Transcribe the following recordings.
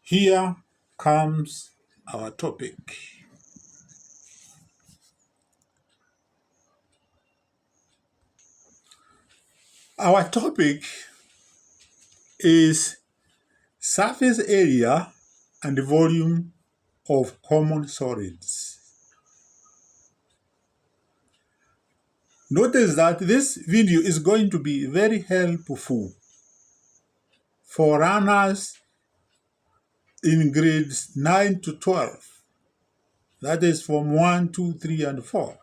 Here comes our topic. Our topic is surface area and volume of common solids. Notice that this video is going to be very helpful for runners in grades 9 to 12. That is from 1, 2, 3, and 4.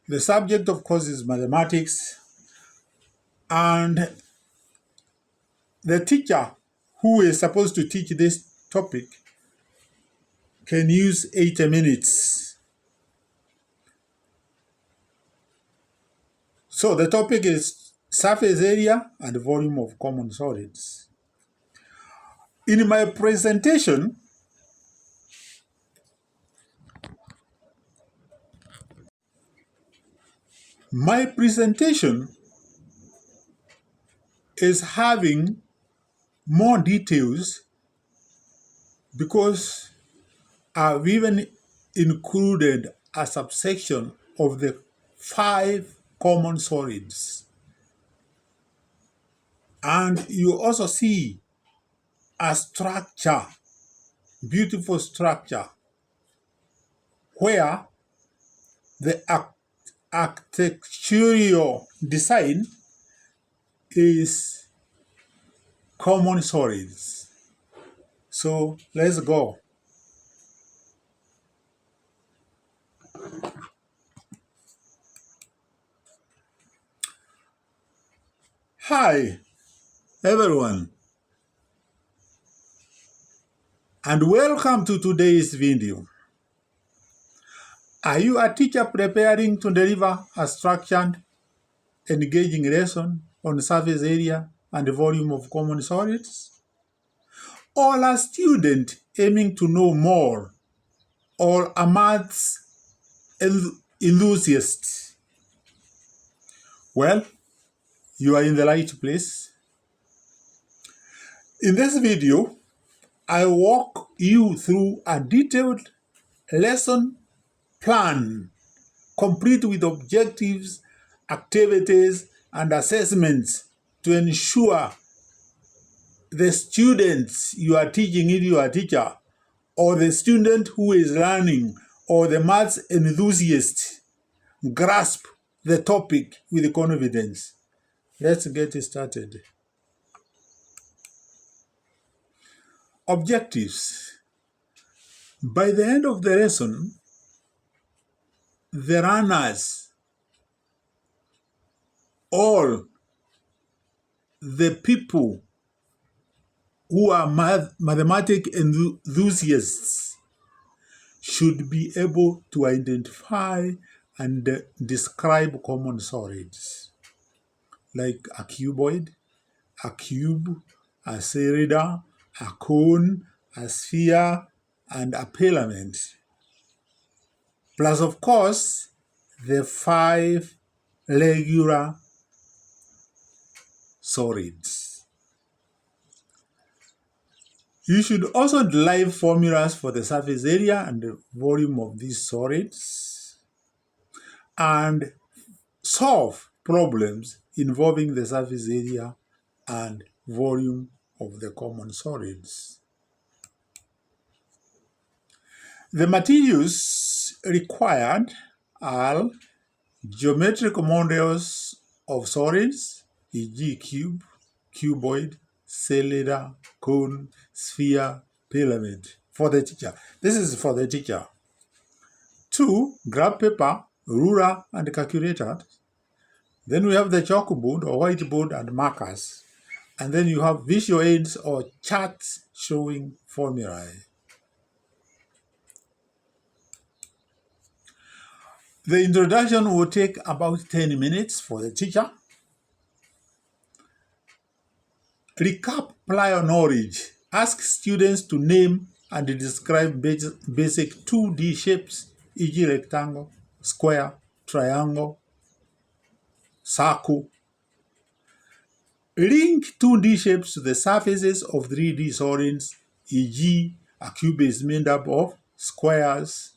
The subject, of course, is mathematics, and the teacher who is supposed to teach this topic can use 80 minutes. So the topic is surface area and volume of common solids. In my presentation, is having more details because I've even included a subsection of the 5 common solids. And you also see a structure, beautiful structure, where the architectural design is common solids. So let's go. Hi, everyone, and welcome to today's video. Are you a teacher preparing to deliver a structured, engaging lesson on surface area and volume of common solids? Or a student aiming to know more, or a maths enthusiast? Well, you are in the right place. In this video, I walk you through a detailed lesson plan, complete with objectives, activities, and assessments to ensure the students you are teaching, if you are a teacher, or the student who is learning, or the maths enthusiast, grasp the topic with confidence. Let's get started. Objectives. By the end of the lesson, the runners, all the people who are mathematics enthusiasts, should be able to identify and describe common solids, like a cuboid, a cube, a cylinder, a cone, a sphere, and a filament. Plus, of course, the 5 regular solids. You should also derive formulas for the surface area and the volume of these solids, and solve problems involving the surface area and volume of the common solids. The materials required are geometric models of solids, e.g. cube, cuboid, cylinder, cone, sphere, filament, for the teacher. This is for the teacher. 2, graph paper, ruler, and calculator. Then we have the chalkboard or whiteboard and markers. And then you have visual aids or charts showing formulae. The introduction will take about 10 minutes for the teacher. Recap prior knowledge. Ask students to name and describe basic 2D shapes, e.g. rectangle, square, triangle, circle. Link 2D shapes to the surfaces of 3D solids, e.g. a cube is made up of squares,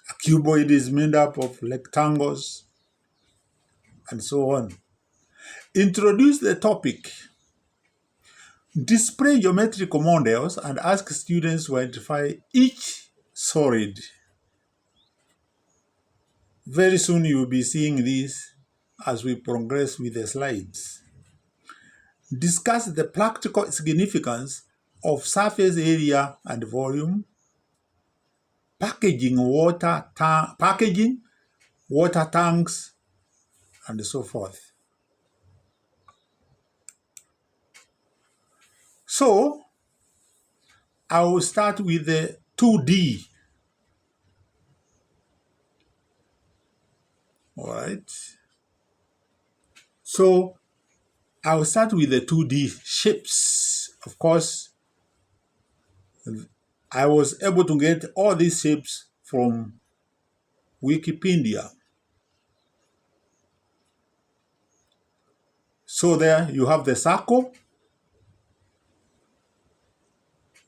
a cuboid is made up of rectangles, and so on. Introduce the topic. Display geometrical models and ask students to identify each solid. Very soon you will be seeing this as we progress with the slides. Discuss the practical significance of surface area and volume, packaging, water tanks, and so forth. So, I will start with the 2D. All right. So, I will start with the 2D shapes. Of course, I was able to get all these shapes from Wikipedia. So there you have the circle.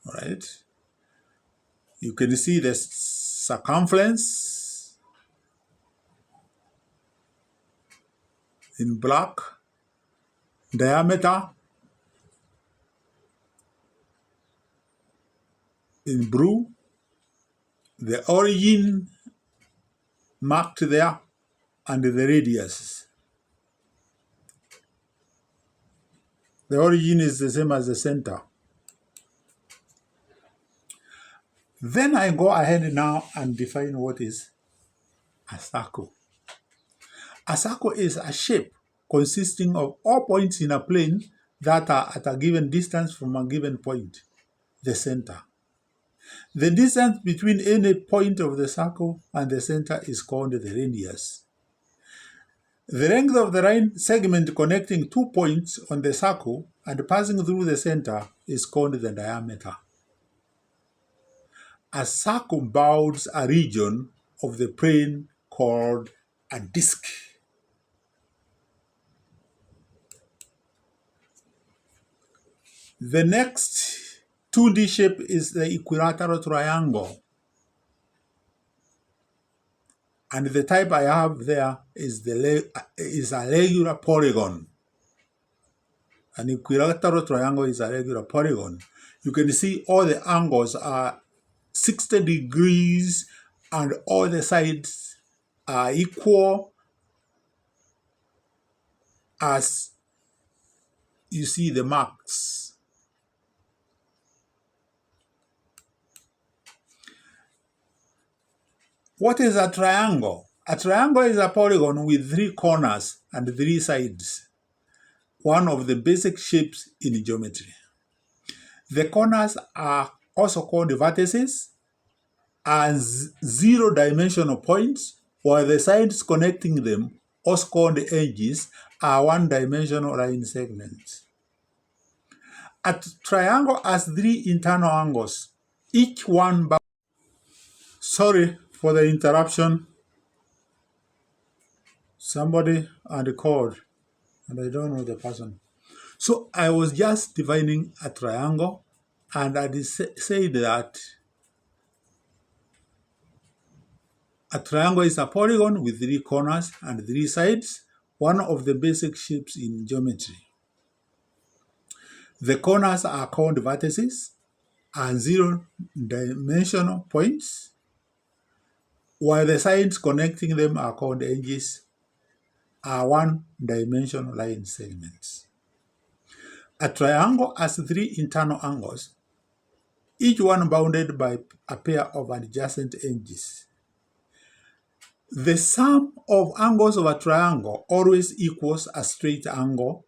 All right. You can see the circumference in black, diameter in blue, the origin marked there, and the radius. The origin is the same as the center. Then I go ahead now and define what is a circle. A circle is a shape consisting of all points in a plane that are at a given distance from a given point, the center. The distance between any point of the circle and the center is called the radius. The length of the line segment connecting 2 points on the circle and passing through the center is called the diameter. A circle bounds a region of the plane called a disk. The next 2D shape is the equilateral triangle. And the type I have there is a regular polygon. An equilateral triangle is a regular polygon. You can see all the angles are 60 degrees and all the sides are equal as you see the marks. What is a triangle? A triangle is a polygon with 3 corners and 3 sides, one of the basic shapes in geometry. The corners are also called vertices and zero-dimensional points, while the sides connecting them, also called edges, are one-dimensional line segments. A triangle has 3 internal angles, each one. Sorry for the interruption. Somebody had called, and I don't know the person. So I was just defining a triangle, and I said that a triangle is a polygon with 3 corners and 3 sides, one of the basic shapes in geometry. The corners are called vertices and zero-dimensional points, while the sides connecting them are called edges, are one-dimensional line segments. A triangle has 3 internal angles, each one bounded by a pair of adjacent edges. The sum of angles of a triangle always equals a straight angle,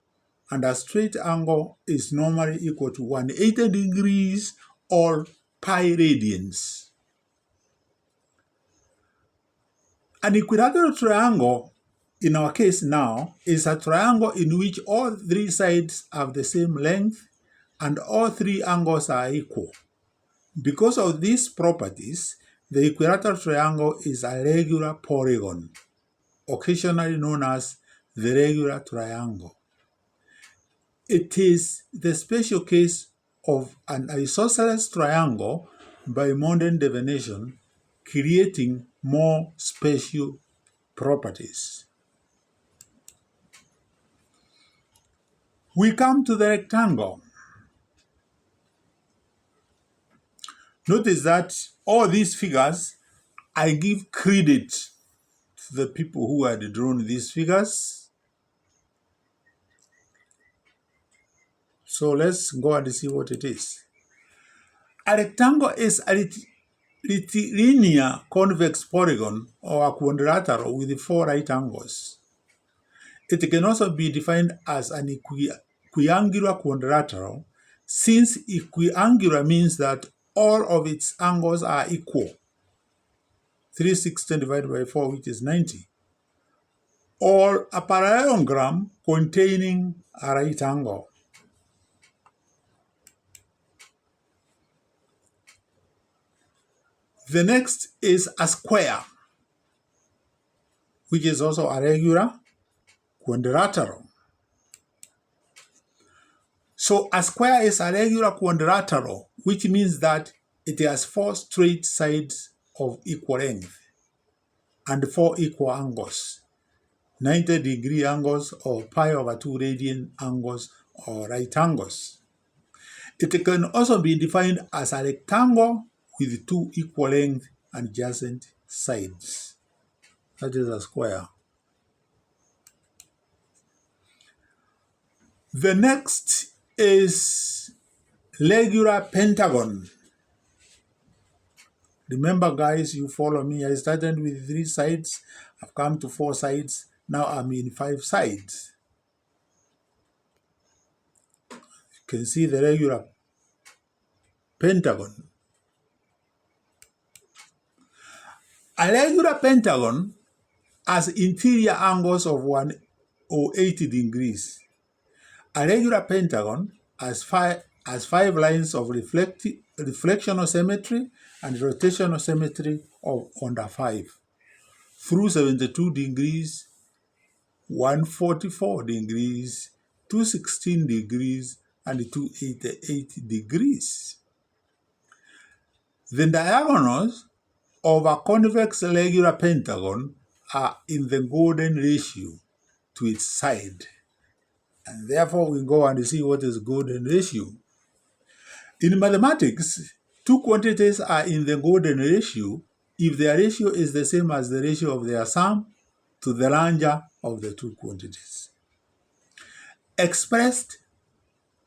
and a straight angle is normally equal to 180 degrees or pi radians. An equilateral triangle, in our case now, is a triangle in which all 3 sides have the same length and all 3 angles are equal. Because of these properties, the equilateral triangle is a regular polygon, occasionally known as the regular triangle. It is the special case of an isosceles triangle by modern definition, creating more special properties. We come to the rectangle. Notice that all these figures, I give credit to the people who had drawn these figures. So let's go and see what it is. A rectangle is a linear convex polygon or a quadrilateral with 4 right angles. It can also be defined as an equiangular quadrilateral, since equiangular means that all of its angles are equal, 360 divided by 4, which is 90, or a parallelogram containing a right angle. The next is a square, which is also a regular quadrilateral. So a square is a regular quadrilateral, which means that it has 4 straight sides of equal length and 4 equal angles, 90-degree angles or pi over 2 radian angles or right angles. It can also be defined as a rectangle with 2 equal length adjacent sides. That is a square. The next is regular pentagon. Remember, guys, you follow me. I started with 3 sides. I've come to 4 sides. Now I'm in 5 sides. You can see the regular pentagon. A regular pentagon has interior angles of 180 degrees. A regular pentagon has 5 lines of reflectional symmetry and rotational symmetry of under 5, through 72 degrees, 144 degrees, 216 degrees, and 288 degrees. The diagonals of a convex regular pentagon are in the golden ratio to its side. And therefore, we go and see what is golden ratio. In mathematics, 2 quantities are in the golden ratio if their ratio is the same as the ratio of their sum to the larger of the 2 quantities. Expressed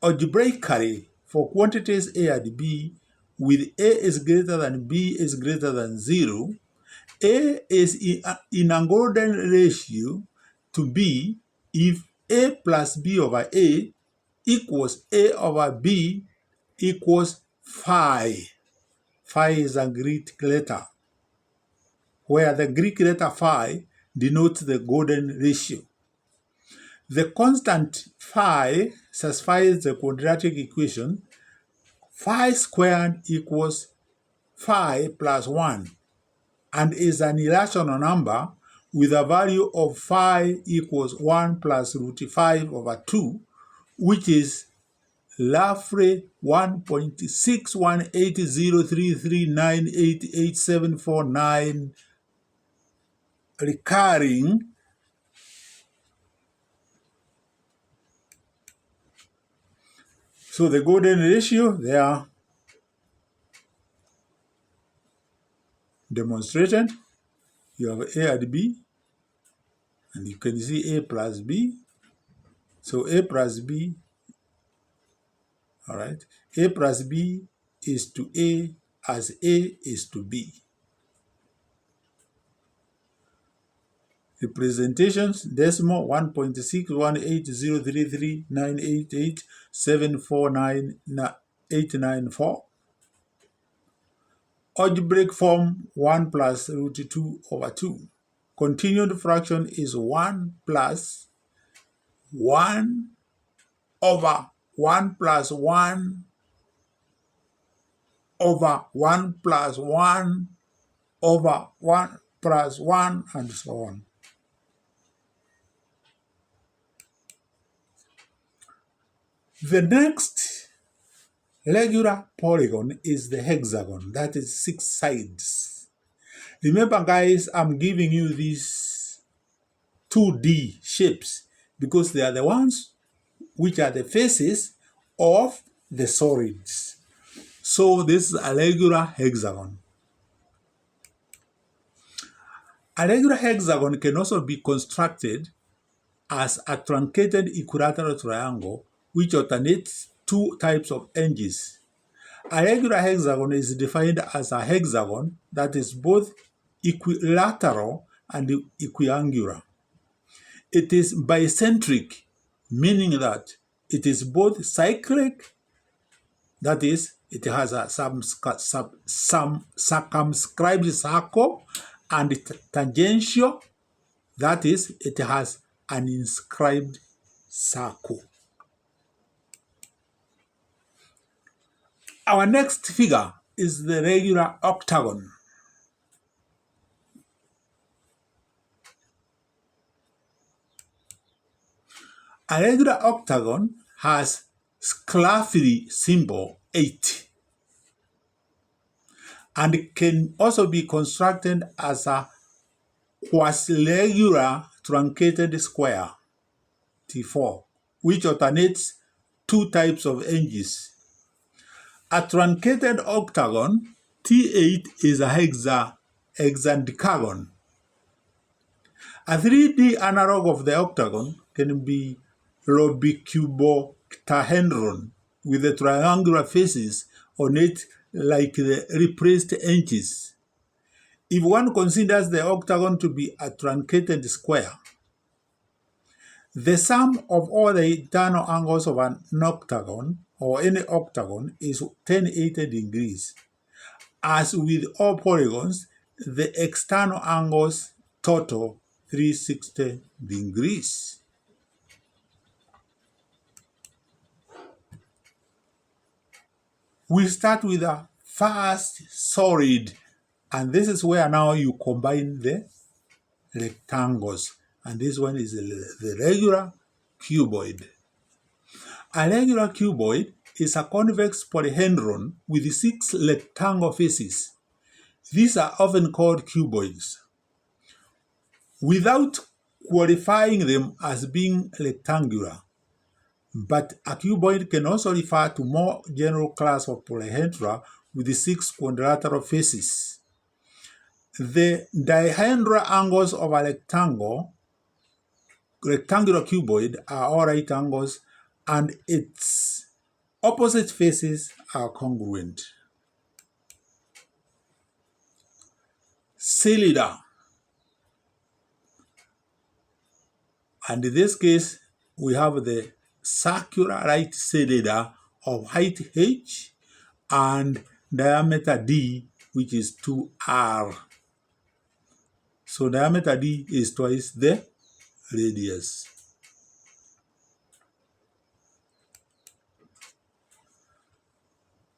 algebraically for quantities A and B, with A is greater than B is greater than 0, A is in a golden ratio to B if A plus B over A equals A over B equals phi. Phi is a Greek letter, where the Greek letter phi denotes the golden ratio. The constant phi satisfies the quadratic equation phi squared equals phi plus 1 and is an irrational number with a value of phi equals 1 plus root 5 over 2, which is roughly 1.6180339888749 recurring So the golden ratio there demonstrated. You have A and B, and you can see A plus B. So A plus B, all right, A plus B is to A as A is to B. Representations, decimal 1.618033988749894. Algebraic form 1 plus root 2 over 2. Continued fraction is 1 plus 1 over 1 plus 1 over 1 plus 1 over 1 plus 1, and so on. The next regular polygon is the hexagon, that is 6 sides. Remember guys, I'm giving you these 2D shapes because they are the ones which are the faces of the solids. So this is a regular hexagon. A regular hexagon can also be constructed as a truncated equilateral triangle which alternates two types of edges. A regular hexagon is defined as a hexagon that is both equilateral and equiangular. It is bicentric, meaning that it is both cyclic, that is, it has some circumscribed circle, and tangential, that is, it has an inscribed circle. Our next figure is the regular octagon. A regular octagon has Sclafly symbol 8 and can also be constructed as a quasi-regular truncated square, T4, which alternates two types of edges. A truncated octagon, T8, is a hexadecagon. A 3D analog of the octagon can be rhombicubooctahedron with the triangular faces on it like the replaced edges. If one considers the octagon to be a truncated square, the sum of all the internal angles of an octagon or any octagon is 1080 degrees. As with all polygons, the external angles total 360 degrees. We start with the first solid, and this is where now you combine the rectangles, and this one is the regular cuboid. A regular cuboid is a convex polyhedron with 6 rectangle faces. These are often called cuboids, without qualifying them as being rectangular. But a cuboid can also refer to more general class of polyhedra with 6 quadrilateral faces. The dihedral angles of a rectangular cuboid are all right angles, and its opposite faces are congruent. Cylinder. And in this case, we have the circular right cylinder of height h and diameter d, which is 2r. So diameter d is twice the radius.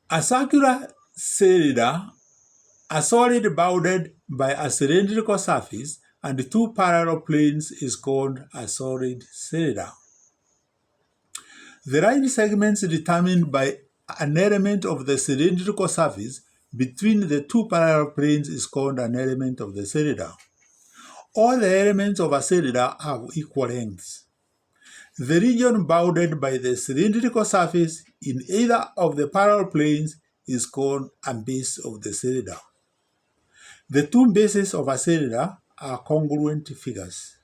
A circular cylinder, a solid bounded by a cylindrical surface and 2 parallel planes, is called a solid cylinder. The right segments determined by an element of the cylindrical surface between the 2 parallel planes is called an element of the cylinder. All the elements of a cylinder have equal lengths. The region bounded by the cylindrical surface in either of the parallel planes is called a base of the cylinder. The 2 bases of a cylinder are congruent figures.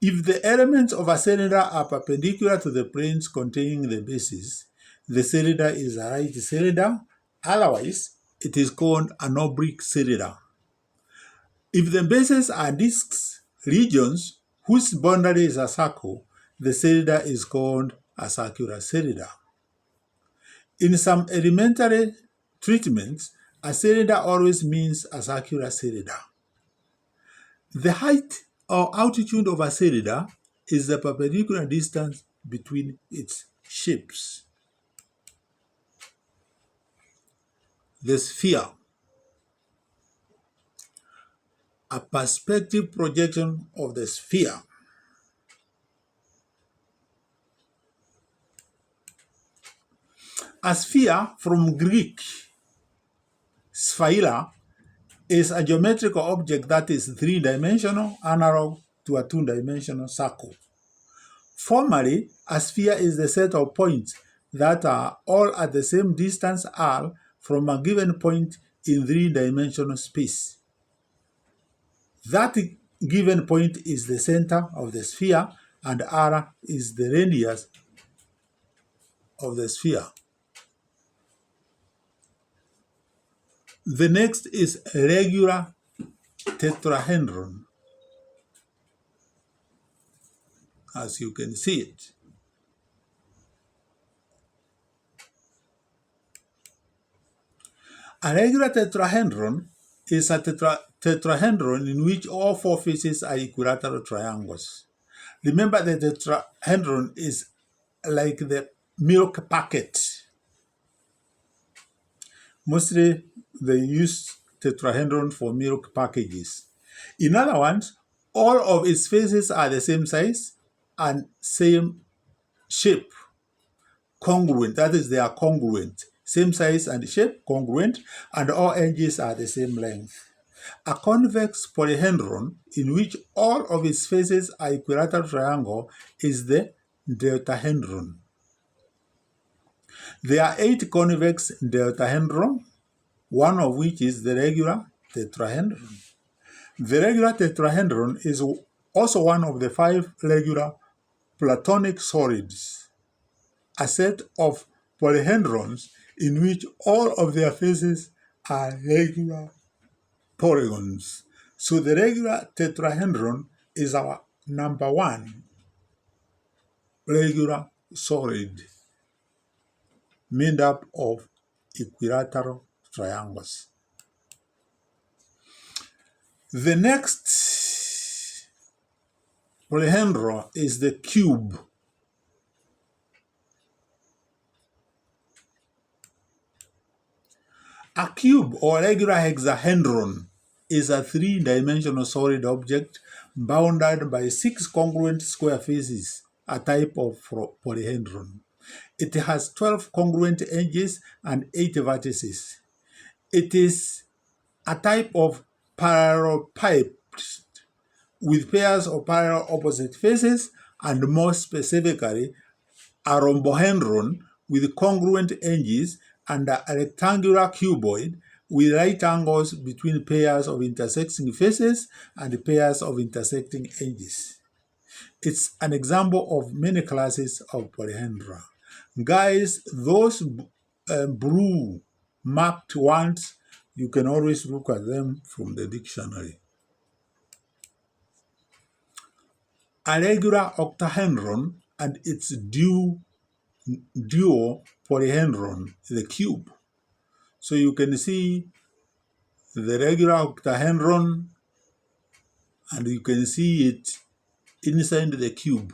If the elements of a cylinder are perpendicular to the planes containing the bases, the cylinder is a right cylinder. Otherwise, it is called an oblique cylinder. If the bases are discs, regions whose boundary is a circle, the cylinder is called a circular cylinder. In some elementary treatments, a cylinder always means a circular cylinder. The height or altitude of a cylinder is the perpendicular distance between its shapes. The sphere. A perspective projection of the sphere. A sphere, from Greek sphaira, is a geometrical object that is three-dimensional, analog to a two-dimensional circle. Formally, a sphere is the set of points that are all at the same distance r from a given point in three-dimensional space. That given point is the center of the sphere, and r is the radius of the sphere. The next is a regular tetrahedron, as you can see it. A regular tetrahedron is a tetrahedron in which all four faces are equilateral triangles. Remember, the tetrahedron is like the milk packet. Mostly they use tetrahedron for milk packages. In other words, all of its faces are the same size and same shape, congruent, that is, they are congruent, same size and shape, congruent, and all edges are the same length. A convex polyhedron in which all of its faces are equilateral triangle is the deltahedron. There are 8 convex deltahedron, one of which is the regular tetrahedron. The regular tetrahedron is also one of the 5 regular Platonic solids, a set of polyhedrons in which all of their faces are regular polygons. So the regular tetrahedron is our number 1 regular solid made up of equilateral triangles. The next polyhedron is the cube. A cube or regular hexahedron is a 3-dimensional solid object bounded by 6 congruent square faces, a type of polyhedron. It has 12 congruent edges and 8 vertices. It is a type of parallelepiped with pairs of parallel opposite faces, and more specifically, a rhombohedron with congruent edges and a rectangular cuboid with right angles between pairs of intersecting faces and pairs of intersecting edges. It's an example of many classes of polyhedra. Guys, those blue marked ones, you can always look at them from the dictionary. A regular octahedron and its dual polyhedron, the cube. So you can see the regular octahedron and you can see it inside the cube.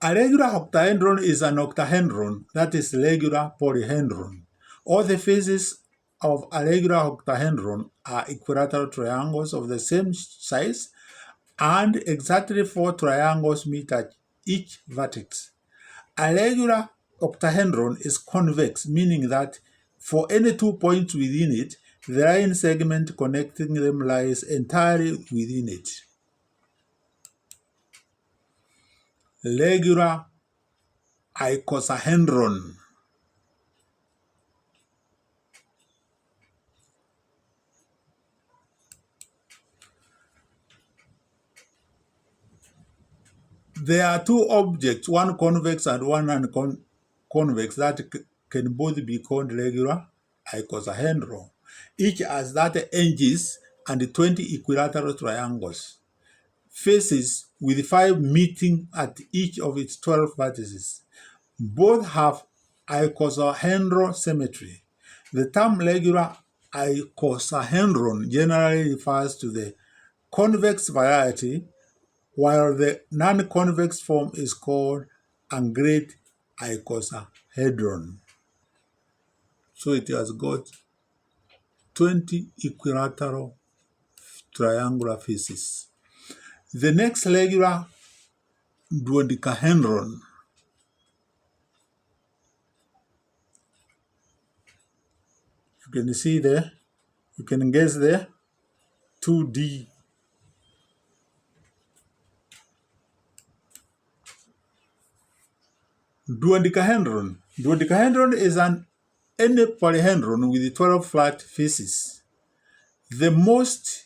A regular octahedron is an octahedron that is regular polyhedron. All the faces of a regular octahedron are equilateral triangles of the same size, and exactly 4 triangles meet at each vertex. A regular octahedron is convex, meaning that for any 2 points within it, the line segment connecting them lies entirely within it. Regular icosahedron. There are 2 objects, one convex and one non-convex, that can both be called regular icosahedron. Each has 30 edges and 20 equilateral triangles, faces with 5 meeting at each of its 12 vertices. Both have icosahedral symmetry. The term regular icosahedron generally refers to the convex variety, while the non-convex form is called angled icosahedron. So it has got 20 equilateral triangular faces. The next regular dodecahedron you can see there, you can guess there, 2D. Dodecahedron. Dodecahedron is any polyhedron with 12 flat faces. The most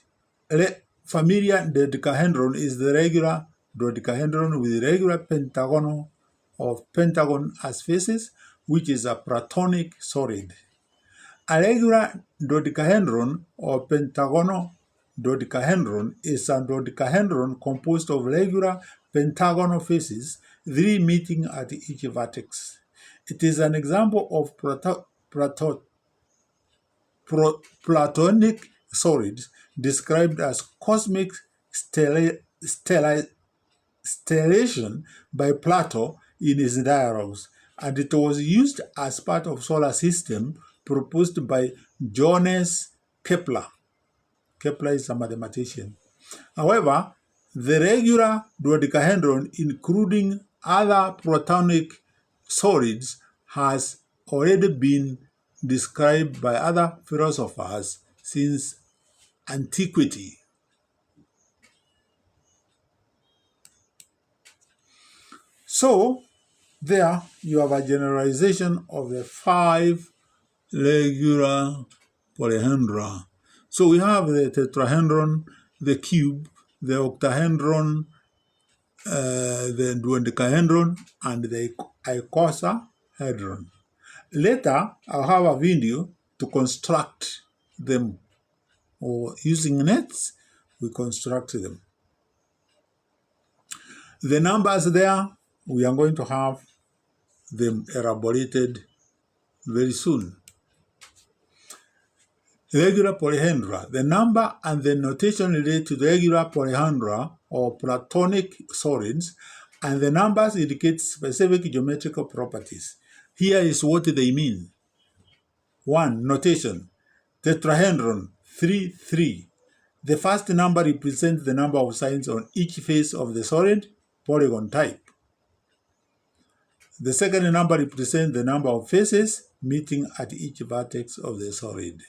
familiar dodecahedron is the regular dodecahedron with regular pentagonal or pentagon as faces, which is a Platonic solid. A regular dodecahedron or pentagonal dodecahedron is a dodecahedron composed of regular pentagonal faces, 3 meeting at each vertex. It is an example of Platonic solids described as cosmic stellation by Plato in his dialogues, and it was used as part of solar system proposed by Johannes Kepler. Kepler is a mathematician. However, the regular dodecahedron, including other Platonic solids, has already been described by other philosophers since antiquity. So, there you have a generalization of the 5 regular polyhedra. So we have the tetrahedron, the cube, the octahedron, the dodecahedron, and the icosahedron. Later, I'll have a video to construct them, or using nets, we construct them. The numbers there, we are going to have them elaborated very soon. Regular polyhedra. The number and the notation relate to the regular polyhedra or Platonic solids, and the numbers indicate specific geometrical properties. Here is what they mean. 1. Notation. Tetrahedron 3, 3. The first number represents the number of signs on each face of the solid polygon type. The second number represents the number of faces meeting at each vertex of the solid.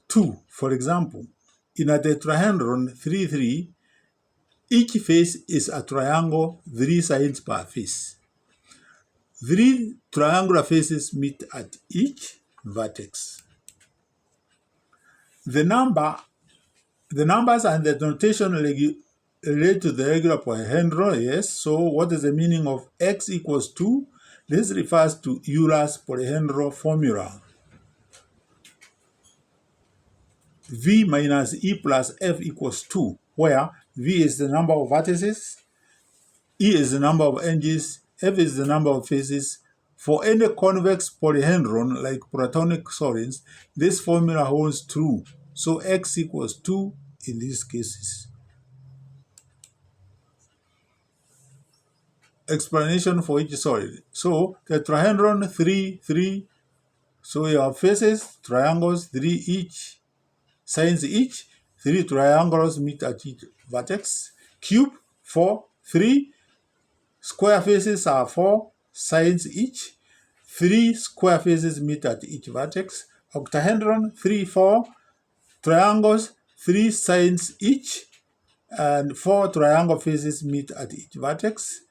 2. For example, in a tetrahedron 3, 3, each face is a triangle, 3 sides per face. 3 triangular faces meet at each vertex. The numbers and the notation relate to the regular polyhedron, yes. So what is the meaning of x equals 2? This refers to Euler's polyhedron formula. V minus E plus F equals 2, where V is the number of vertices, E is the number of edges, F is the number of faces. For any convex polyhedron like Platonic solids, this formula holds true. So x equals 2 in these cases. Explanation for each solid. So tetrahedron 3, 3. So you have faces, triangles, 3 each, signs each. 3 triangles meet at each vertex. Cube 4, 3. Square faces are 4 sides each. 3 square faces meet at each vertex. Octahedron 3, 4. Triangles 3 sides each, and 4 triangle faces meet at each vertex.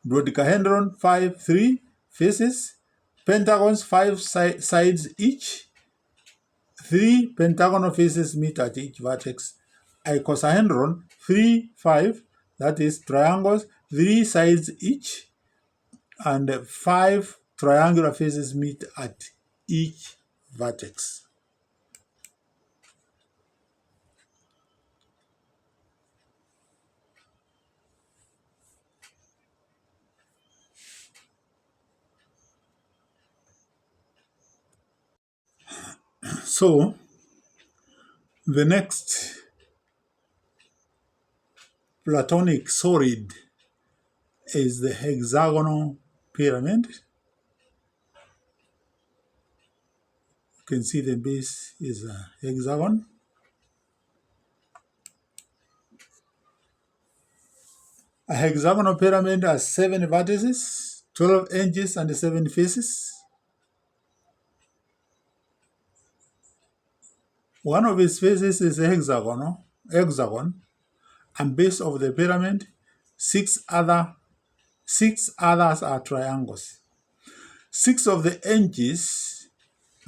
Dodecahedron 5, 3 faces. Pentagons 5 sides each. 3 pentagonal faces meet at each vertex. Icosahedron 3, 5, that is triangles 3 sides each, and 5 triangular faces meet at each vertex. So, the next Platonic solid is the hexagonal pyramid. You can see the base is a hexagon. A hexagonal pyramid has 7 vertices, 12 edges, and 7 faces. One of its faces is a hexagon, and base of the pyramid, 6 others are triangles. 6 of the edges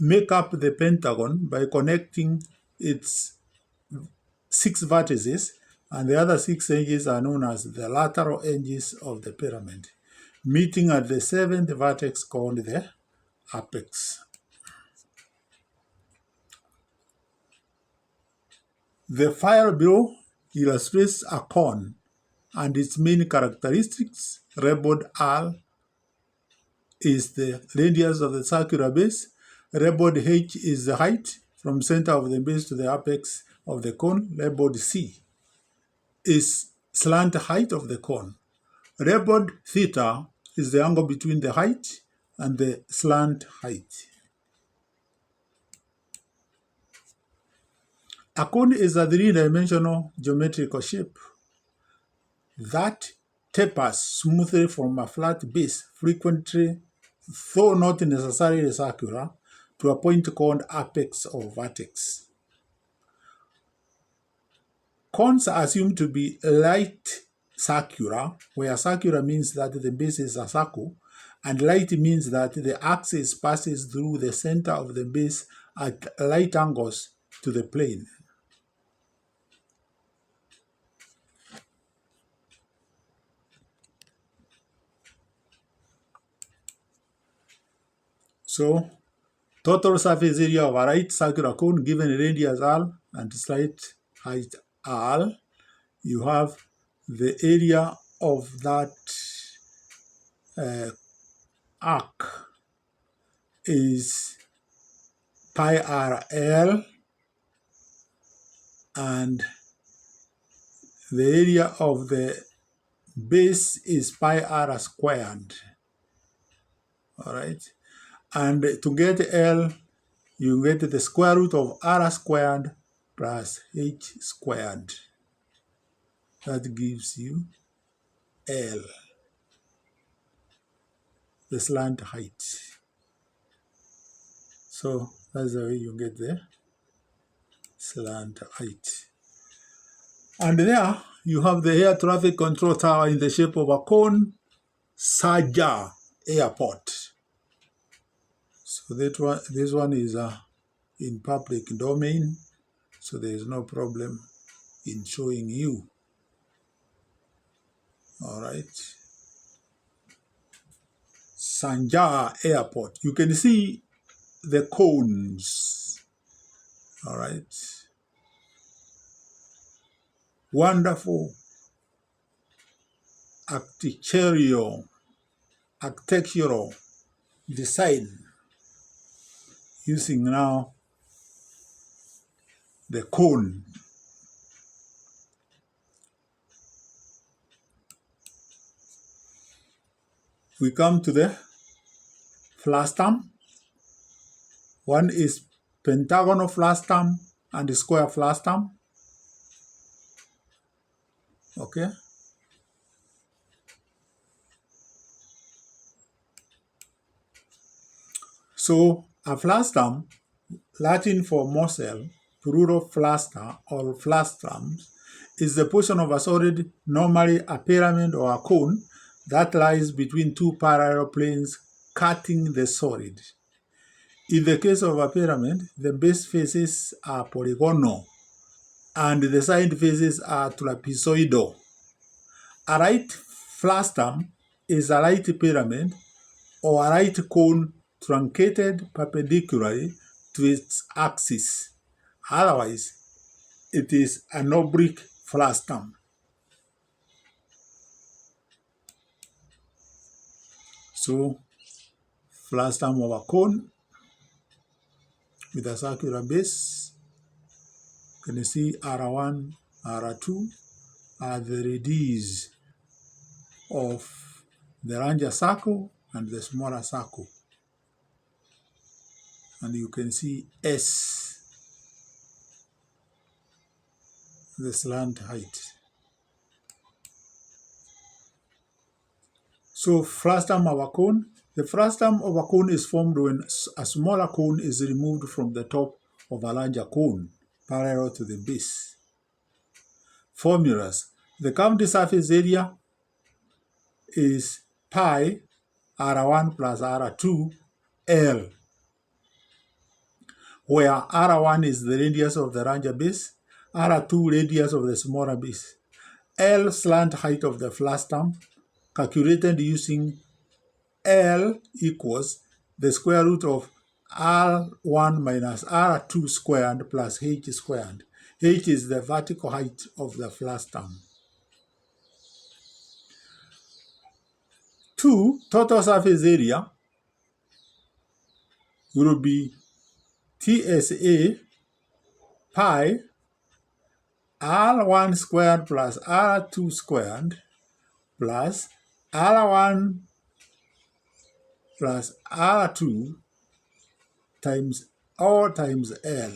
make up the pentagon by connecting its 6 vertices, and the other 6 edges are known as the lateral edges of the pyramid, meeting at the 7th vertex called the apex. The file below illustrates a cone and its main characteristics. Labeled R is the radius of the circular base. Labeled H is the height from center of the base to the apex of the cone. Labeled C is slant height of the cone. Labeled theta is the angle between the height and the slant height. A cone is a 3-dimensional geometrical shape that tapers smoothly from a flat base, frequently, though not necessarily circular, to a point called apex or vertex. Cones are assumed to be light circular, where circular means that the base is a circle, and light means that the axis passes through the center of the base at right angles to the plane. So, total surface area of a right circular cone given radius r and slight height r, you have the area of that arc is pi r l, and the area of the base is pi r squared. All right, and to get L, you get the square root of r squared plus h squared. That gives you L, the slant height. So that's the way you get the slant height. And there you have the air traffic control tower in the shape of a cone, Sharjah Airport. So this one is in public domain, so there is no problem in showing you. All right. Sharjah Airport. You can see the cones. All right. Wonderful architectural design using now the cone. We come to the plastam. One is pentagonal plastam and square plastam. Okay. So a plastam, Latin for morsel, plural plaster or plastrams, is the portion of a solid, normally a pyramid or a cone, that lies between two parallel planes cutting the solid. In the case of a pyramid, the base faces are polygonal and the side faces are trapezoidal. A right plastam is a right pyramid or a right cone truncated perpendicularly to its axis. Otherwise, it is an oblique plastam. So, plastam of a cone with a circular base. You can see R1, R2 are the radius of the larger circle and the smaller circle. And you can see S, the slant height. So frustum of a cone. The frustum of a cone is formed when a smaller cone is removed from the top of a larger cone, parallel to the base. Formulas. The cavity surface area is pi R1 plus R2 L, where R1 is the radius of the larger base, R2 radius of the smaller base. L slant height of the frustum, calculated using L equals the square root of R1 minus R2 squared plus H squared. H is the vertical height of the frustum. 2. Total surface area will be TSA pi R1 squared plus R2 squared plus R1 plus R2 times all times L,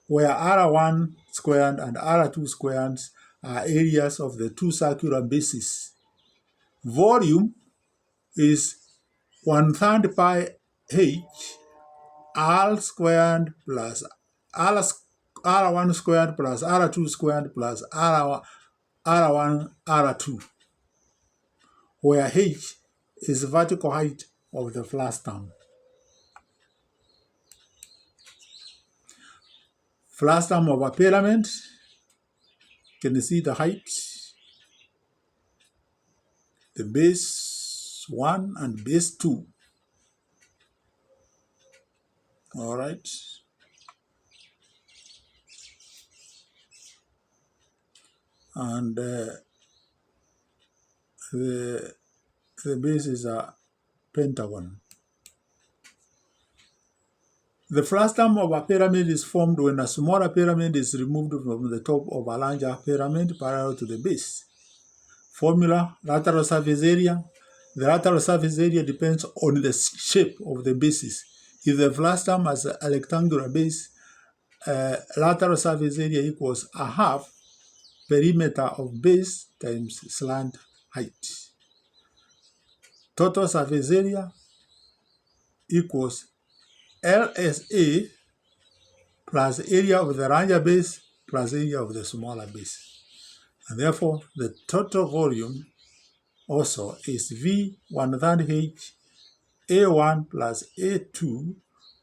where R1 squared and R2 squared are areas of the two circular bases. Volume is 1/3 pi H R squared plus R1 squared plus R2 squared plus R1 R2, where H is vertical height of the frustum. Frustum of a pyramid, can you see the height? The base 1 and base 2. All right. And the base is a pentagon. The frustum of a pyramid is formed when a smaller pyramid is removed from the top of a larger pyramid parallel to the base. Formula, lateral surface area. The lateral surface area depends on the shape of the bases. If the frustum has a rectangular base, lateral surface area equals a half perimeter of base times slant height. Total surface area equals LSA plus area of the larger base plus area of the smaller base. And therefore, the total volume also is V 1/3 H A1 plus A2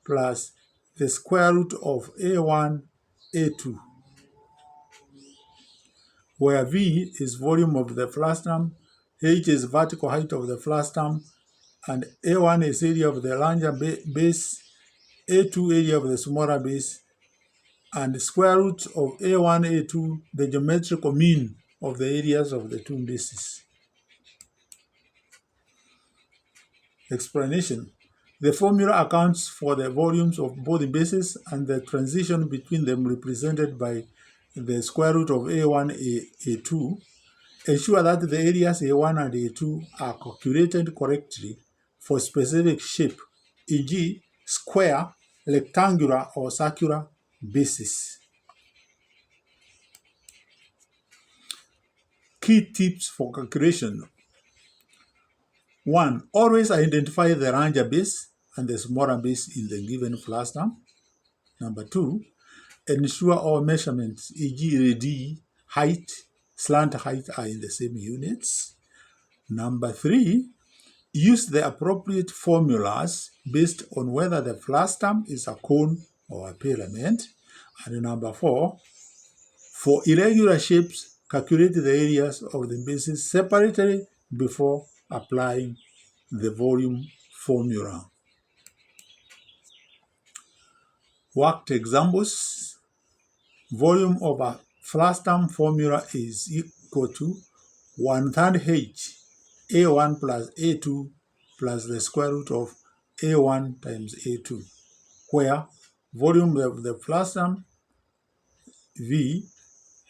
plus the square root of A1 A2, where V is volume of the frustum, H is vertical height of the frustum, and A1 is area of the larger base, A2 area of the smaller base, and the square root of A1, A2, the geometrical mean of the areas of the two bases. Explanation. The formula accounts for the volumes of both bases and the transition between them represented by the square root of A1, A2. Ensure that the areas A1 and A2 are calculated correctly for specific shape, e.g. square, rectangular, or circular bases. Key tips for calculation. 1. Always identify the larger base and the smaller base in the given frustum. Number 2. Ensure all measurements, e.g. radii, height, slant height are in the same units. Number 3. Use the appropriate formulas based on whether the frustum is a cone or a pyramid. And number 4. For irregular shapes, calculate the areas of the bases separately before applying the volume formula. Worked examples. Volume of a frustum formula is equal to 1/3 H A1 plus A2 plus the square root of A1 times A2, where volume of the frustum V,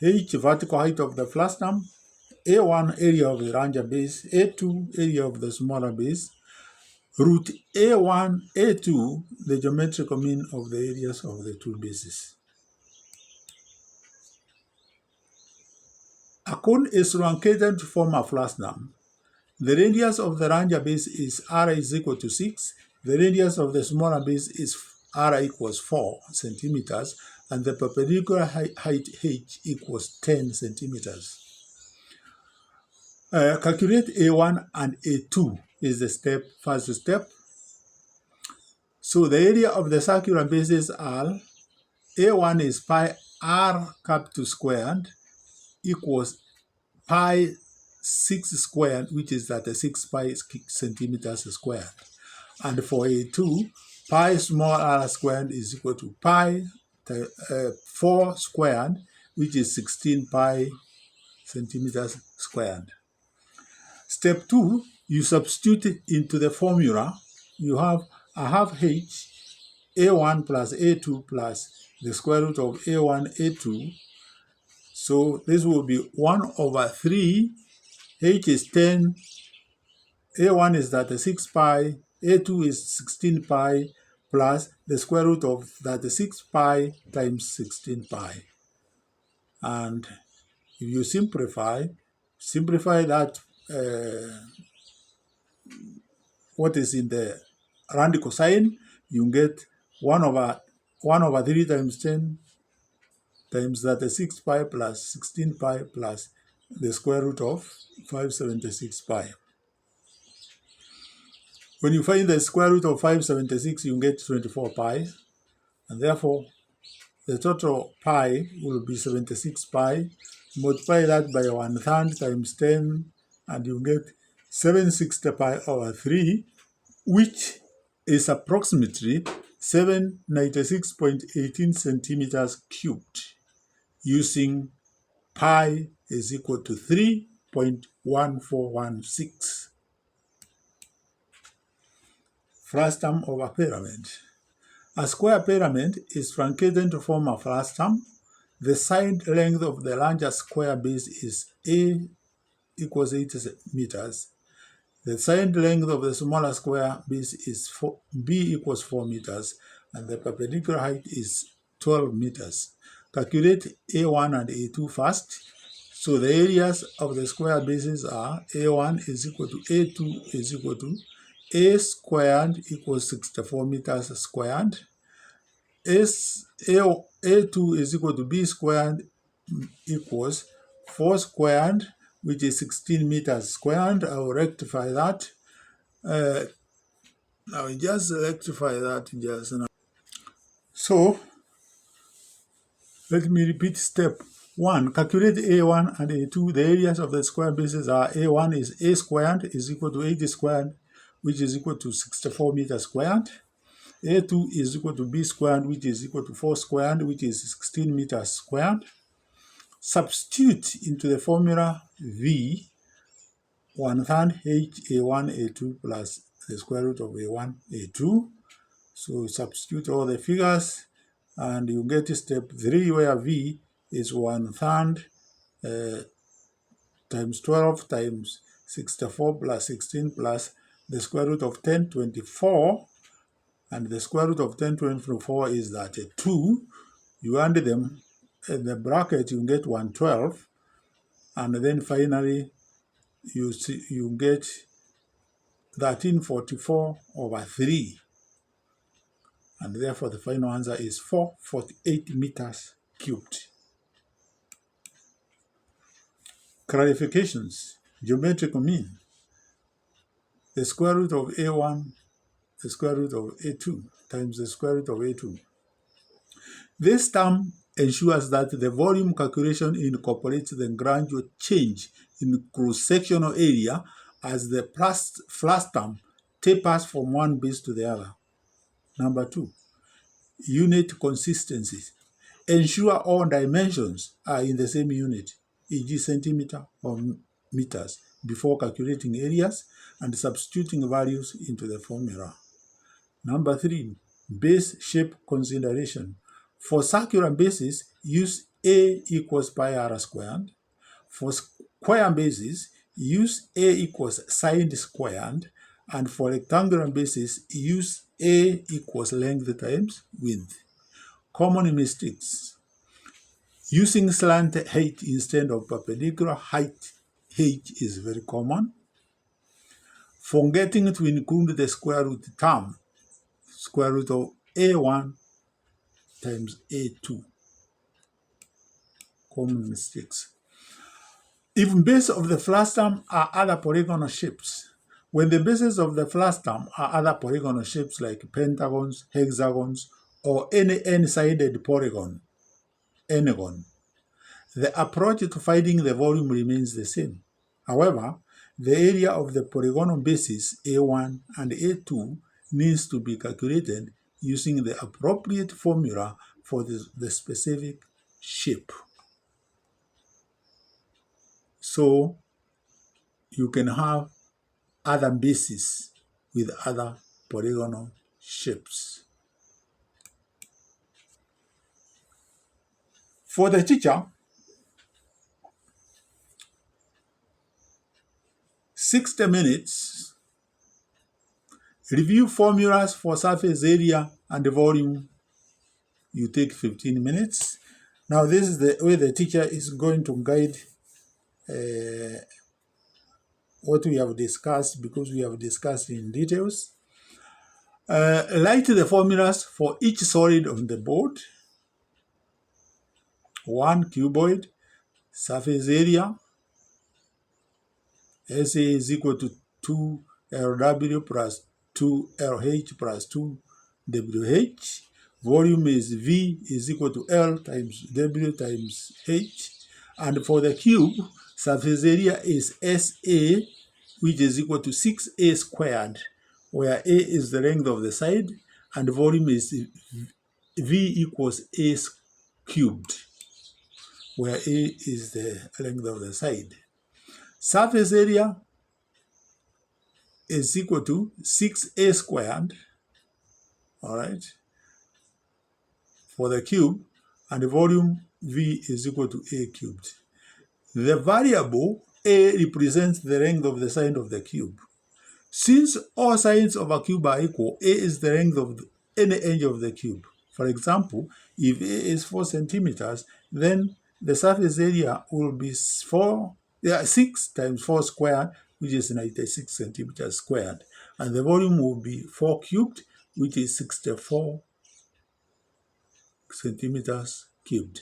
H vertical height of the frustum, A1 area of the larger base, A2 area of the smaller base, root A1, A2, the geometrical mean of the areas of the two bases. A cone is truncated to form a fluster. The radius of the larger base is r is equal to 6. The radius of the smaller base is r equals 4 centimeters, and the perpendicular height h equals 10 centimeters. Calculate A1 and A2 is the first step. So the area of the circular bases are A1 is pi r capital squared equals pi 6 squared, which is 36 pi centimeters squared. And for A2, pi small r squared is equal to pi 4 squared, which is 16 pi centimeters squared. Step 2, you substitute into the formula. You have a half h, a1 plus a2 plus the square root of a1, a2. So this will be 1 over 3. H is 10, a1 is 36 pi, a2 is 16 pi, plus the square root of 36 pi times 16 pi. And if you simplify that what is in the radical sign, you get 1 over 3 times 10 times 36 pi plus 16 pi plus the square root of 576 pi. When you find the square root of 576, you get 24 pi, and therefore the total pi will be 76 pi. Multiply that by 1/3 times 10, and you get 760 pi over 3, which is approximately 796.18 centimeters cubed, using pi is equal to 3.1416. Frustum of a pyramid. A square pyramid is truncated to form a frustum. The side length of the larger square base is A equals 8 meters. The side length of the smaller square base is B equals 4 meters, and the perpendicular height is 12 meters. Calculate A1 and A2 first. So the areas of the square bases are A1 is equal to A2 is equal to A squared equals 64 meters squared. A2 is equal to B squared equals 4 squared, which is 16 meters squared. I will rectify that. I will just rectify that just now. So, let me repeat step 1. Calculate A1 and A2. The areas of the square bases are A1 is A squared is equal to 80 squared, which is equal to 64 meters squared. A2 is equal to B squared, which is equal to 4 squared, which is 16 meters squared. Substitute into the formula V 1/3 H A1 A2 plus the square root of A1 A2. So substitute all the figures, and you get step 3, where V is 1/3 times 12 times 64 plus 16 plus the square root of 1024. And the square root of 1024 is 2. You add them in the bracket, you get 112. And then finally, you get 1344 over 3. And therefore, the final answer is 448 meters cubed. Clarifications. Geometrical mean. The square root of A1, the square root of A2 times the square root of A2. This term ensures that the volume calculation incorporates the gradual change in cross-sectional area as the frustum tapers from one base to the other. Number 2, unit consistency. Ensure all dimensions are in the same unit, e.g. centimeter or meters, before calculating areas and substituting values into the formula. Number 3, base shape consideration. For circular bases, use A equals pi r squared. For square bases, use A equals sine squared. And for rectangular bases, use A equals length times width. Common mistakes. Using slant height instead of perpendicular height h is very common. Forgetting to include the square root term, square root of a1 times a2. Common mistakes. If base of the first term are other polygonal shapes, when the bases of the first term are other polygonal shapes like pentagons, hexagons, or any n-sided polygon, n-gon, the approach to finding the volume remains the same. However, the area of the polygonal bases A1 and A2 needs to be calculated using the appropriate formula for the specific shape. So you can have other bases with other polygonal shapes. For the teacher, 60 minutes, review formulas for surface area and volume. You take 15 minutes. Now this is the way the teacher is going to guide what we have discussed, because we have discussed in details. Write the formulas for each solid on the board. 1 cuboid, surface area, SA is equal to 2 LW plus 2 LH plus 2 WH. Volume is V is equal to L times W times H. And for the cube, surface area is SA, which is equal to 6A squared, where A is the length of the side, and volume is V equals A cubed, where A is the length of the side. Surface area is equal to 6A squared, all right, for the cube, and the volume V is equal to A cubed. The variable A represents the length of the side of the cube. Since all sides of a cube are equal, A is the length of any edge of the cube. For example, if A is 4 centimeters, then the surface area will be 6 times 4 squared, which is 96 centimeters squared. And the volume will be 4 cubed, which is 64 centimeters cubed.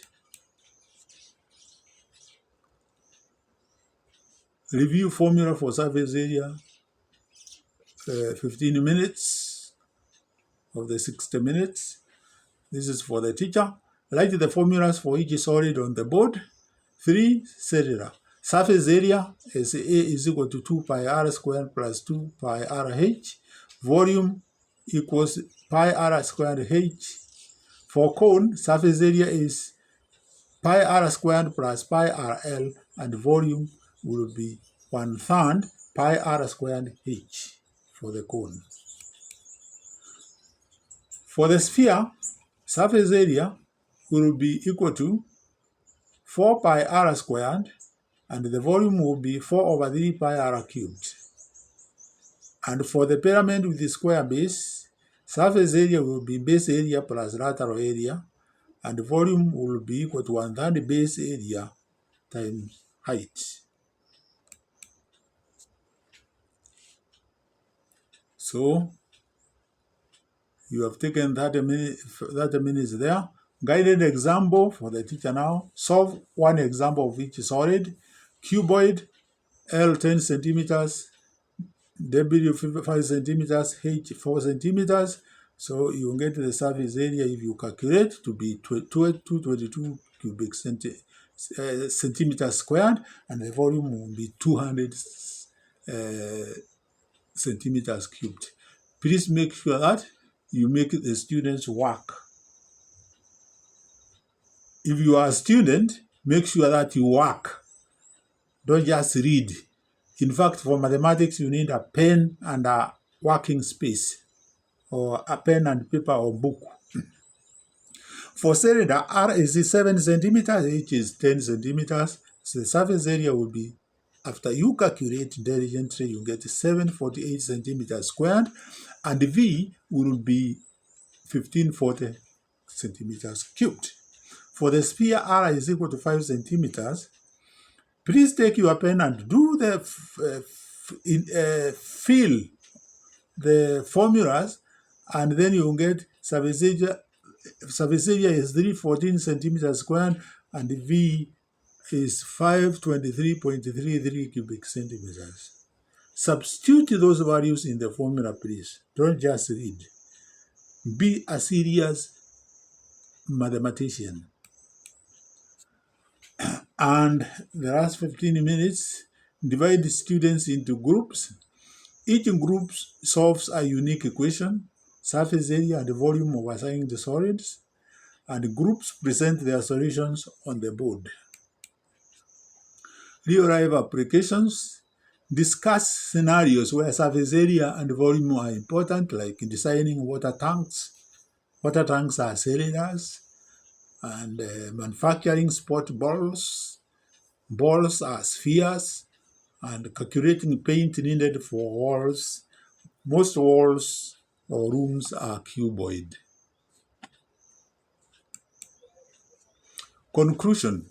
Review formula for surface area, 15 minutes of the 60 minutes. This is for the teacher. Write the formulas for each solid on the board. 3, etc. Surface area is A is equal to 2 pi r squared plus 2 pi r h. Volume equals pi r squared h. For cone, surface area is pi r squared plus pi r l, and volume will be 1/3 pi r squared h for the cone. For the sphere, surface area will be equal to 4 pi r squared, and the volume will be 4/3 pi r cubed. And for the pyramid with the square base, surface area will be base area plus lateral area, and the volume will be equal to 1/3 base area times height. So you have taken 30 minutes there. Guided example for the teacher now. Solve one example of each solid. Cuboid, L 10 centimeters, W 5 centimeters, H 4 centimeters. So you get the surface area, if you calculate, to be 222 cubic centimeters squared, and the volume will be 200 centimeters cubed. Please make sure that you make the students work. If you are a student, make sure that you work. Don't just read. In fact, for mathematics, you need a pen and a working space, or a pen and paper or book. For cylinder, R is 7 centimeters, H is 10 centimeters. So the surface area will be, after you calculate diligently, you get 748 centimeters squared, and V will be 1540 centimeters cubed. for the sphere r is equal to 5 centimeters, please take your pen and do the fill the formulas, and then you get surface area is 314 centimeters squared, and V is 523.33 cubic centimeters. Substitute those values in the formula, please. Don't just read. Be a serious mathematician. And the last 15 minutes, divide the students into groups. Each group solves a unique equation, surface area and volume of assigned solids, and groups present their solutions on the board. Real-life applications. Discuss scenarios where surface area and volume are important, like designing water tanks. Water tanks are cylinders, and manufacturing sport balls. Balls are spheres, and calculating paint needed for walls. Most walls or rooms are cuboid. Conclusion.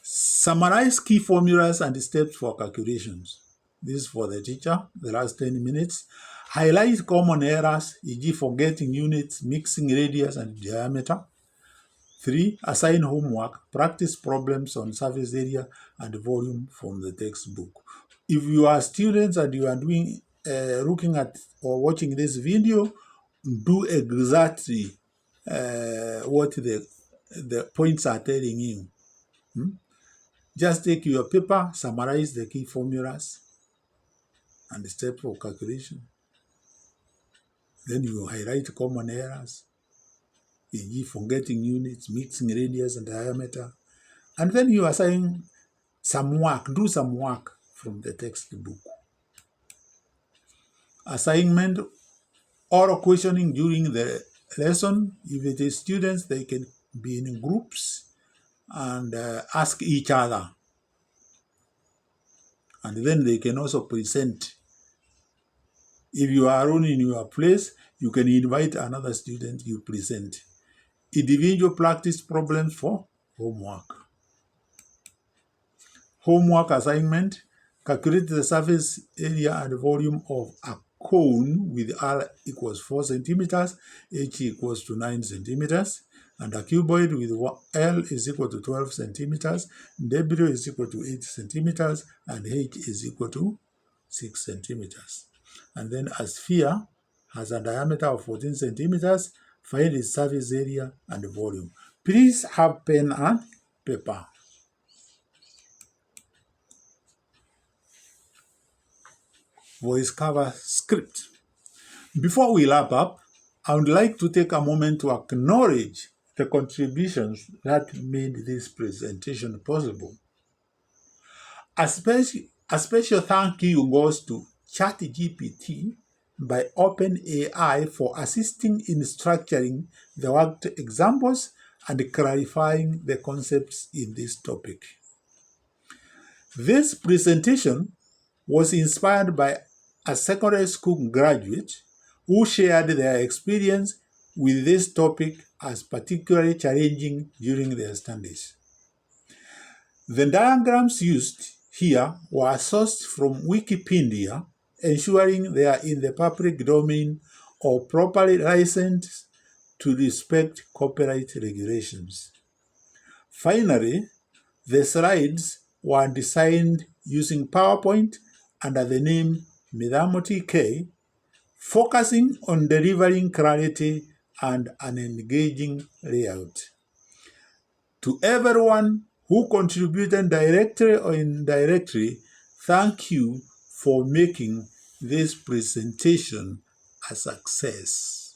Summarize key formulas and steps for calculations. This is for the teacher, the last 10 minutes. Highlight common errors, e.g. forgetting units, mixing radius and diameter. 3. Assign homework. Practice problems on surface area and volume from the textbook. If you are students and you are looking at or watching this video, do exactly what the points are telling you. Just take your paper, summarize the key formulas and the steps for calculation. Then you highlight common errors, e.g. forgetting units, mixing radius and diameter. And then you assign some work, do some work from the textbook. Assignment, oral questioning during the lesson. If it is students, they can be in groups and ask each other. And then they can also present. If you are alone in your place, you can invite another student, you present. Individual practice problems for homework. Homework assignment, calculate the surface area and volume of a cone with R equals 4 centimeters, H equals to 9 centimeters, and a cuboid with L is equal to 12 centimeters, W is equal to 8 centimeters, and H is equal to 6 centimeters. And then a sphere has a diameter of 14 centimeters, find its surface area and volume. Please have pen and paper. Voice cover script. Before we wrap up, I would like to take a moment to acknowledge the contributions that made this presentation possible. A special thank you goes to ChatGPT by OpenAI for assisting in structuring the worked examples and clarifying the concepts in this topic. This presentation was inspired by a secondary school graduate who shared their experience with this topic as particularly challenging during their studies. The diagrams used here were sourced from Wikipedia, ensuring they are in the public domain or properly licensed to respect copyright regulations. Finally, the slides were designed using PowerPoint under the name Midamo TK, focusing on delivering clarity and an engaging layout. To everyone who contributed directly or indirectly, thank you for making this presentation a success.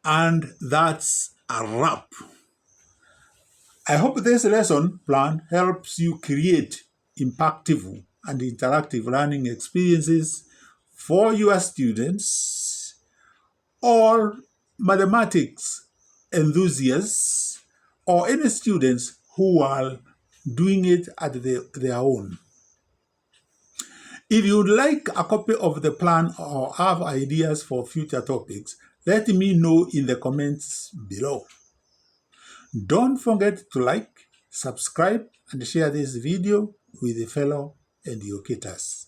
And that's a wrap. I hope this lesson plan helps you create impactful and interactive learning experiences for your students or mathematics enthusiasts or any students who are doing it at their own. If you would like a copy of the plan or have ideas for future topics, Let me know in the comments below. Don't forget to like, subscribe, and share this video with fellow educators.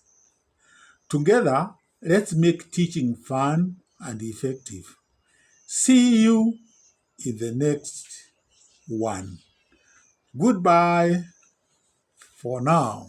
Together, let's make teaching fun and effective. See you in the next one. Goodbye for now.